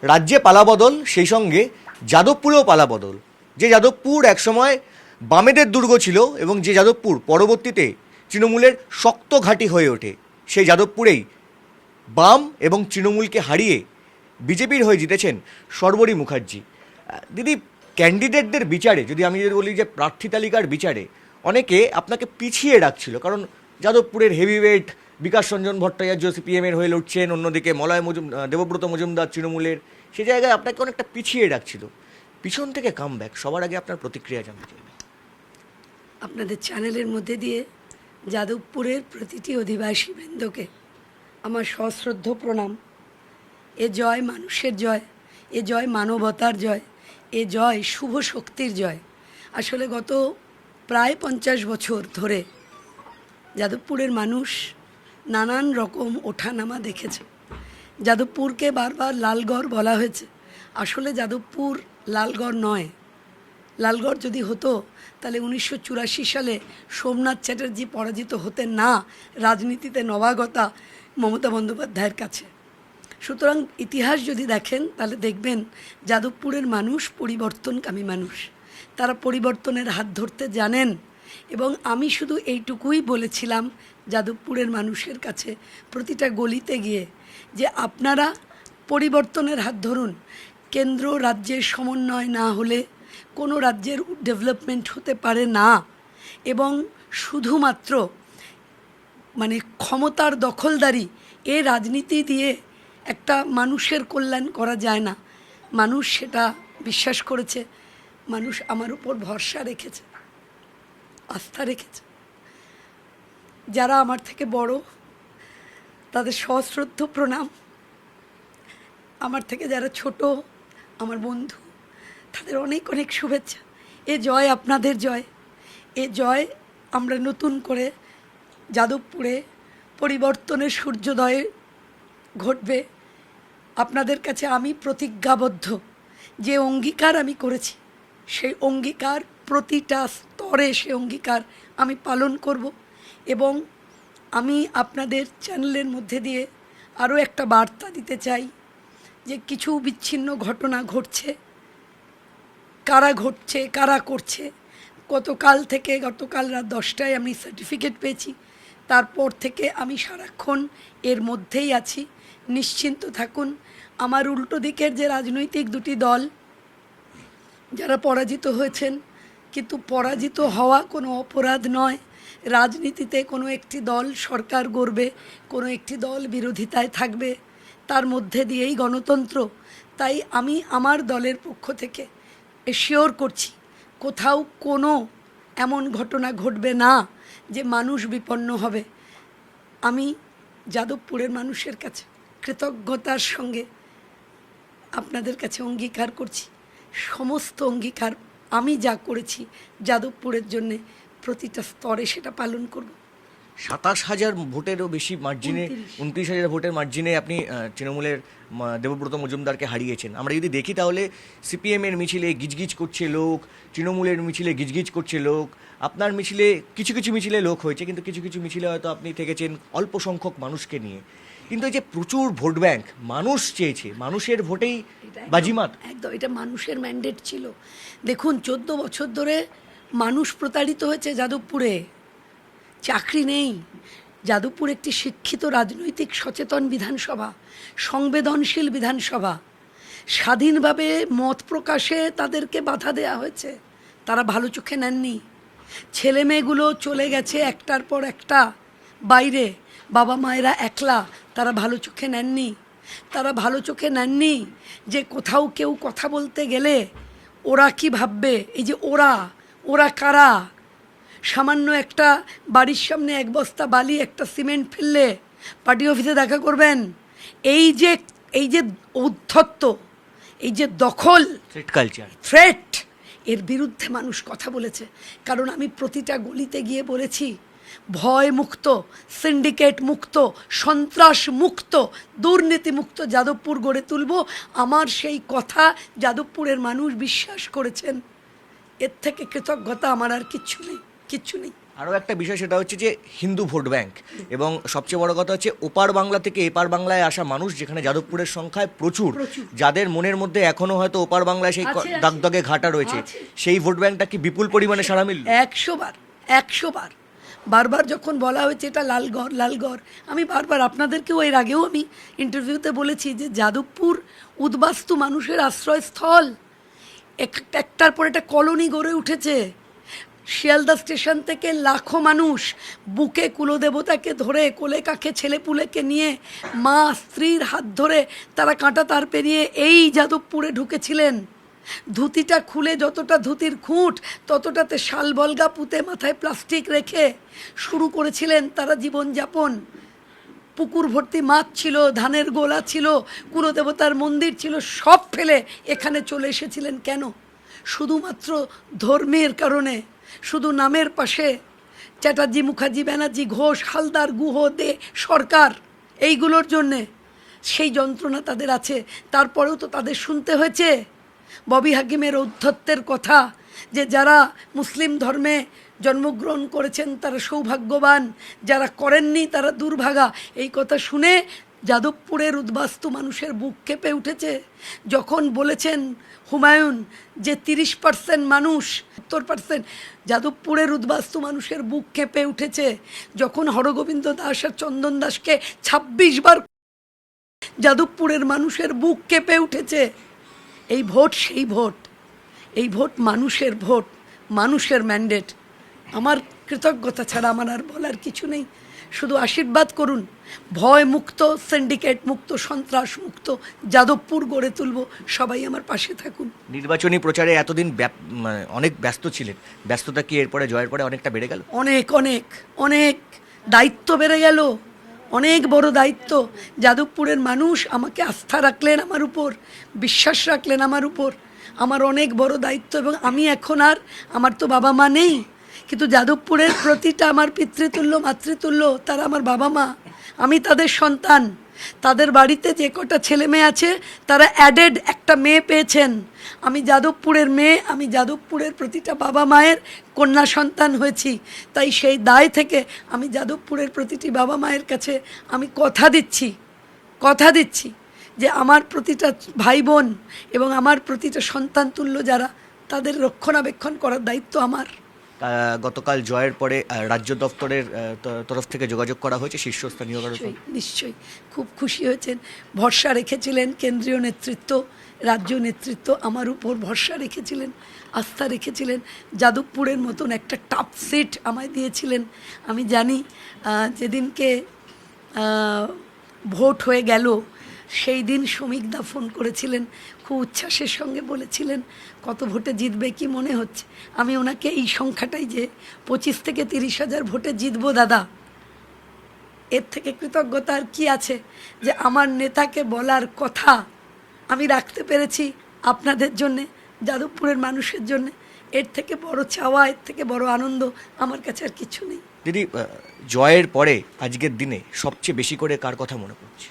রাজ্যে পালাবদল, সেই সঙ্গে যাদবপুরেও পালাবদল। যে যাদবপুর একসময় বামেদের দুর্গ ছিল এবং যে যাদবপুর পরবর্তীতে তৃণমূলের শক্ত ঘাঁটি হয়ে ওঠে, সেই যাদবপুরেই বাম এবং তৃণমূলকে হারিয়ে বিজেপির হয়ে জিতেছেন শর্বরী মুখার্জি। দিদি, ক্যান্ডিডেটদের বিচারে যদি বলি যে প্রার্থী তালিকার বিচারে অনেকে আপনাকে পিছিয়ে রাখছিল, কারণ যাদবপুরের হেভিওয়েট বিকাশ রঞ্জন ভট্টাচার্য সিপিএমের হয়ে লড়ছেন, অন্যদিকে দেবব্রত মজুমদার তৃণমূলের, সে জায়গায় আপনাকে অনেকটা পিছিয়ে রাখছিল। পিছন থেকে কামব্যাক, সবার আগে আপনার প্রতিক্রিয়া জানতে চাই। আপনাদের চ্যানেলের মধ্যে দিয়ে যাদবপুরের প্রতিটি অধিবাসী বৃন্দকে আমার সশ্রদ্ধ প্রণাম। এ জয় মানুষের জয়, এ জয় মানবতার জয়, এ জয় শুভ শক্তির জয়। আসলে গত প্রায় 50 বছর ধরে যাদবপুরের মানুষ নানান রকম ওঠানামা দেখেছে। যাদবপুরকে বারবার লালগড় বলা হয়েছে, আসলে যাদবপুর লালগড় নয়। লালগড় যদি হতো তাহলে 1984 সালে সোমনাথ চ্যাটার্জি পরাজিত হতেন না রাজনীতিতে নবাগতা মমতা বন্দ্যোপাধ্যায়ের কাছে। সুতরাং ইতিহাস যদি দেখেন তাহলে দেখবেন যাদবপুরের মানুষ পরিবর্তনকামী মানুষ, তারা পরিবর্তনের হাত ধরতে জানেন। এবং আমি শুধু এইটুকুই বলেছিলাম যাদবপুরের মানুষের কাছে প্রতিটা গলিতে গিয়ে, যে আপনারা পরিবর্তনের হাত ধরুন। কেন্দ্র রাজ্যের সমন্বয় না হলে কোনো রাজ্যের ডেভেলপমেন্ট হতে পারে না। এবং শুধুমাত্র ক্ষমতার দখলদারি এ রাজনীতি দিয়ে একটা মানুষের কল্যাণ করা যায় না। মানুষ সেটা বিশ্বাস করেছে, মানুষ আমার উপর ভরসা রেখেছে, আস্থা রেখেছে। যারা আমার থেকে বড় তাদের সশ্রদ্ধ প্রণাম, আমার থেকে যারা ছোট আমার বন্ধু তাদের অনেক অনেক শুভেচ্ছা। এ জয় আপনাদের জয়, এ জয় আমরা নতুন করে যাদবপুরে পরিবর্তনের সূর্যোদয় ঘটবে। আপনাদের কাছে আমি প্রতিজ্ঞাবদ্ধ, যে অঙ্গীকার আমি করেছি সেই অঙ্গীকার প্রতিটা স্তরে সে অঙ্গীকার আমি পালন করব। এবং আমি আপনাদের চ্যানেলের মধ্যে দিয়ে আরও একটা বার্তা দিতে চাই, যে কিছু বিচ্ছিন্ন ঘটনা ঘটছে, কারা ঘটছে কারা করছে। গতকাল রাত 10টায় আমি সার্টিফিকেট পেয়েছি, তারপর থেকে আমি সারাক্ষণ এর মধ্যেই আছি। নিশ্চিন্ত থাকুন, আমার উল্টো দিকের যে রাজনৈতিক দুটি দল যারা পরাজিত হয়েছেন, কিন্তু পরাজিত হওয়া কোনো অপরাধ নয়। রাজনীতিতে কোনো একটি দল সরকার গড়বে, কোনো একটি দল বিরোধিতায় থাকবে, তার মধ্যে দিয়েই গণতন্ত্র। তাই আমি আমার দলের পক্ষ থেকে এশিওর করছি, কোথাও কোনো এমন ঘটনা ঘটবে না যে মানুষ বিপন্ন হবে। আমি যাদবপুরের মানুষের কাছে কৃতজ্ঞতার সঙ্গে আপনাদের কাছে অঙ্গীকার করছি, সমস্ত অঙ্গীকার আমি যা করেছি যাদবপুরের জন্যে প্রতিটা স্তরে সেটা পালন করব। 27,000 ভোটেরও বেশি মার্জিনে, 29,000 ভোটের মার্জিনে আপনি তৃণমূলের দেবব্রত মজুমদারকে হারিয়েছেন। আমরা যদি দেখি তাহলে সিপিএমের মিছিলে গিজগিজ করছে লোক, তৃণমূলের মিছিলে গিজগিজ করছে লোক, আপনার মিছিলে কিছু কিছু মিছিলে লোক হয়েছে, কিন্তু কিছু কিছু মিছিলে হয়তো আপনি থেকেছেন অল্প সংখ্যক মানুষকে নিয়ে। কিন্তু এই যে প্রচুর ভোট ব্যাংক মানুষ চেয়েছে, মানুষের ভোটেই বাজিমাত। একদম, এটা মানুষের ম্যান্ডেট ছিল। দেখুন, 14 বছর ধরে মানুষ প্রতারিত হয়েছে যাদবপুরে, চাকরি নেই। যাদবপুর একটি শিক্ষিত রাজনৈতিক সচেতন বিধানসভা, সংবেদনশীল বিধানসভা। স্বাধীনভাবে মত প্রকাশে তাদেরকে বাধা দেওয়া হয়েছে, তারা ভালো চোখে নেননি। ছেলে মেয়েগুলো চলে গেছে একটার পর একটা বাইরে, বাবা মায়েরা একলা, তারা ভালো চোখে নেননি। তারা ভালো চোখে নেননি যে কোথাও কেউ কথা বলতে গেলে ওরা কি ভাববে। এই যে ওরা কারা? সামান্য একটা বাড়ির সামনে এক বস্তা বালি, একটা সিমেন্ট ফেললে পার্টি অফিসে দেখা করবেন। এই যে ঔদ্ধত্য, এই যে দখল, থ্রেট, এর বিরুদ্ধে মানুষ কথা বলেছে। কারণ আমি প্রতিটা গলিতে গিয়ে বলেছি, ভয় মুক্ত, সিন্ডিকেট মুক্ত, সন্ত্রাস মুক্ত, দুর্নীতি মুক্ত যাদবপুর গড়ে তুলব। আমার সেই কথা যাদবপুরের মানুষ বিশ্বাস করেছেন। এর থেকে কৃতজ্ঞতা আমার আর কিচ্ছু নেই। আরও একটা বিষয়, সেটা হচ্ছে যে হিন্দু ভোট ব্যাংক, এবং সবচেয়ে বড় কথা হচ্ছে ওপার বাংলা থেকে এপার বাংলায় আসা মানুষ, যেখানে যাদবপুরের সংখ্যায় প্রচুর, যাদের মনের মধ্যে এখনো হয়তো ওপার বাংলায় সেই আছে। দাগদাগে ঘাটা রয়েছে, সেই ভোট ব্যাংকটা কি বিপুল পরিমাণে সাড়া মিলল? 100 বার বারবার যখন বলা হয়েছে এটা লালগড় লালগড়, আমি বারবার আপনাদেরকেও এর আগেও আমি ইন্টারভিউতে বলেছি যে যাদবপুর উদ্বাস্তু মানুষের আশ্রয়স্থল, একটার পর একটা কলোনি গড়ে উঠেছে। শিয়ালদা স্টেশন থেকে লাখো মানুষ বুকে কুলদেবতাকে ধরে, কোলে কাকে ছেলেপুলেকে নিয়ে, মা স্ত্রীর হাত ধরে তারা কাঁটা তার পেরিয়ে এই যাদবপুরে ঢুকেছিলেন। ধুতিটা খুলে যতটা ধুতির খুঁট ততটাতে শাল বলগা পুঁতে মাথায় প্লাস্টিক রেখে শুরু করেছিলেন তারা জীবনযাপন। পুকুর ভর্তি মাছ ছিল, ধানের গোলা ছিল, কুলদেবতার মন্দির ছিল, সব ফেলে এখানে চলে এসেছিলেন কেন? শুধুমাত্র ধর্মের কারণে, শুধু নামের পাশে চ্যাটার্জি, মুখার্জি, ব্যানার্জি, ঘোষ, হালদার, গুহ, দে, সরকার, এইগুলোর জন্যে। সেই যন্ত্রণা তাদের আছে। তারপরেও তো তাদের শুনতে হয়েছে ববি হাকিমের ঔদ্ধত্যের কথা, যে যারা মুসলিম ধর্মে জন্মগ্রহণ করেছেন তারা সৌভাগ্যবান, যারা করেননি তারা দুর্ভাগা। এই কথা শুনে যাদবপুরের উদ্বাস্তু মানুষের বুক কেঁপে উঠেছে। যখন বলেছেন হুমায়ুন যে 30% মানুষ, 70%, যাদবপুরের উদ্বাস্তু মানুষের বুক কেঁপে উঠেছে। যখন হরগোবিন্দ দাস আর চন্দন দাসকে 26 বার, যাদবপুরের মানুষের বুক কেঁপে উঠেছে। এই ভোট সেই ভোট, এই ভোট মানুষের ভোট, মানুষের ম্যান্ডেট। আমার কৃতজ্ঞতা ছাড়া আমার আর বলার কিছু নেই। শুধু আশীর্বাদ করুন, ভয় মুক্ত, সিন্ডিকেট মুক্ত, সন্ত্রাস মুক্ত যাদবপুর গড়ে তুলব। সবাই আমার পাশে থাকুন। নির্বাচনী প্রচারে এতদিন মানে অনেক ব্যস্ত ছিলেন, ব্যস্ততা কি এরপরে জয়ের পরে অনেকটা বেড়ে গেল? অনেক অনেক অনেক দায়িত্ব বেড়ে গেল, অনেক বড় দায়িত্ব। যাদবপুরের মানুষ আমাকে আস্থা রাখলেন আমার উপর, বিশ্বাস রাখলেন আমার উপর। আমার অনেক বড় দায়িত্ব, এবং আমি এখন আর, আমার তো বাবা মা নেই, কিন্তু যাদবপুরের প্রতিটা আমার পিতৃতুল্য মাতৃতুল্য, তারা আমার বাবা মা, আমি তাদের সন্তান। তাদের বাড়িতে যে কটা ছেলে মেয়ে আছে তারা অ্যাডেড একটা মেয়ে পেয়েছেন। আমি যাদবপুরের মেয়ে, আমি যাদবপুরের প্রতিটা বাবা মায়ের কন্যা সন্তান হয়েছি। তাই সেই দায় থেকে আমি যাদবপুরের প্রতিটি বাবা মায়ের কাছে আমি কথা দিচ্ছি যে আমার প্রতিটা ভাই বোন এবং আমার প্রতিটা সন্তান তুল্য যারা, তাদের রক্ষণাবেক্ষণ করার দায়িত্ব আমার। গতকাল জয়ের পরে রাজ্য দপ্তরের তরফ থেকে যোগাযোগ করা হয়েছে শীর্ষস্থানীয়? নিশ্চয়ই খুব খুশি হয়েছেন। ভরসা রেখেছিলেন কেন্দ্রীয় নেতৃত্ব, রাজ্য নেতৃত্ব আমার উপর ভরসা রেখেছিলেন, আস্থা রেখেছিলেন। যাদবপুরের মতন একটা টাফ সিট আমায় দিয়েছিলেন। আমি জানি যেদিনকে ভোট হয়ে গেল সেই দিন শ্রমিকদা ফোন করেছিলেন, খুব উচ্ছ্বাসের সঙ্গে বলেছিলেন কত ভোটে জিতবে কি মনে হচ্ছে। আমি ওনাকে এই সংখ্যাটাই, যে 25 থেকে 30 হাজার ভোটে জিতবো দাদা, এর থেকে কৃতজ্ঞতা আর কি আছে, যে আমার নেতাকে বলার কথা আমি রাখতে পেরেছি আপনাদের জন্যে, যাদবপুরের মানুষের জন্যে। এর থেকে বড় চাওয়া, এর থেকে বড় আনন্দ আমার কাছে আর কিছু নেই। দিদি, জয়ের পরে আজকের দিনে সবচেয়ে বেশি করে কার কথা মনে পড়ছে?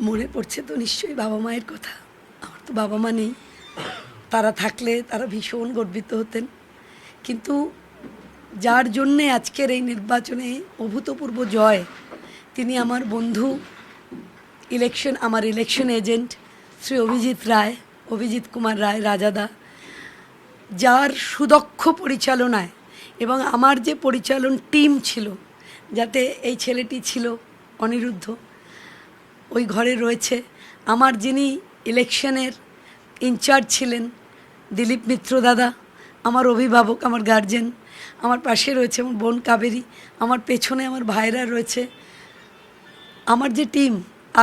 মনে পড়ছে তো নিশ্চয়ই বাবা মায়ের কথা। আমার তো বাবা মা নেই, তারা থাকলে তারা ভীষণ গর্বিত হতেন। কিন্তু যার জন্যে আজকের এই নির্বাচনে অভূতপূর্ব জয়, তিনি আমার বন্ধু, আমার ইলেকশন এজেন্ট শ্রী অভিজিৎ কুমার রায় রাজাদা, যার সুদক্ষ পরিচালনায় এবং আমার যে পরিচালন টিম ছিল, যাতে এই ছেলেটি ছিল অনিরুদ্ধ ওই ঘরে রয়েছে, আমার যিনি ইলেকশনের ইনচার্জ ছিলেন দিলীপ মিত্র দাদা, আমার অভিভাবক, আমার গার্জেন, আমার পাশে রয়েছে আমার বোন কাবেরী, আমার পেছনে আমার ভাইরা রয়েছে, আমার যে টিম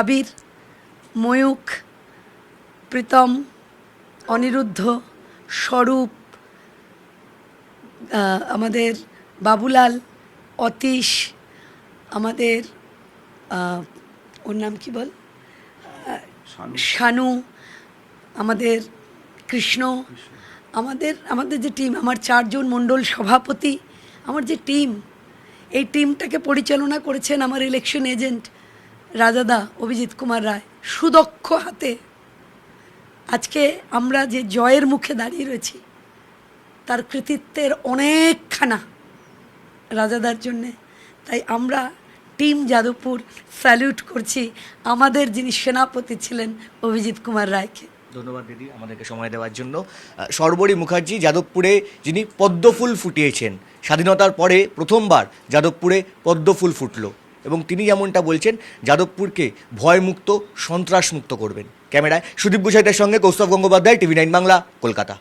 আবির, ময়ূক, প্রীতম, অনিরুদ্ধ, স্বরূপ, আমাদের বাবুলাল, অতীশ, আমাদের ওর নাম কি বল, শানু, আমাদের কৃষ্ণ, আমাদের যে টিম, আমার 4 জন মণ্ডল সভাপতি, আমার যে টিম, এই টিমটাকে পরিচালনা করেছেন আমার ইলেকশন এজেন্ট রাজাদা অভিজিৎ কুমার রায় সুদক্ষ হাতে। আজকে আমরা যে জয়ের মুখে দাঁড়িয়ে রয়েছি তার কৃতিত্বের অনেকখানা রাজাদার জন্যে। তাই আমরা টিম যাদবপুর স্যালিউট করছি আমাদের যিনি সেনাপতি ছিলেন অভিজিৎ কুমার রায়কে। ধন্যবাদ দিদি আমাদেরকে সময় দেওয়ার জন্য। সর্বরী মুখার্জি যাদবপুরে যিনি পদ্মফুল ফুটিয়েছেন, স্বাধীনতার পরে প্রথমবার যাদবপুরে পদ্মফুল ফুটলো এবং তিনি যেমনটা বলছেন যাদবপুরকে ভয়মুক্ত সন্ত্রাসমুক্ত করবেন। ক্যামেরায় সুদীপ গুছাইতের সঙ্গে কৌস্তব গঙ্গোপাধ্যায়, TV9 বাংলা, কলকাতা।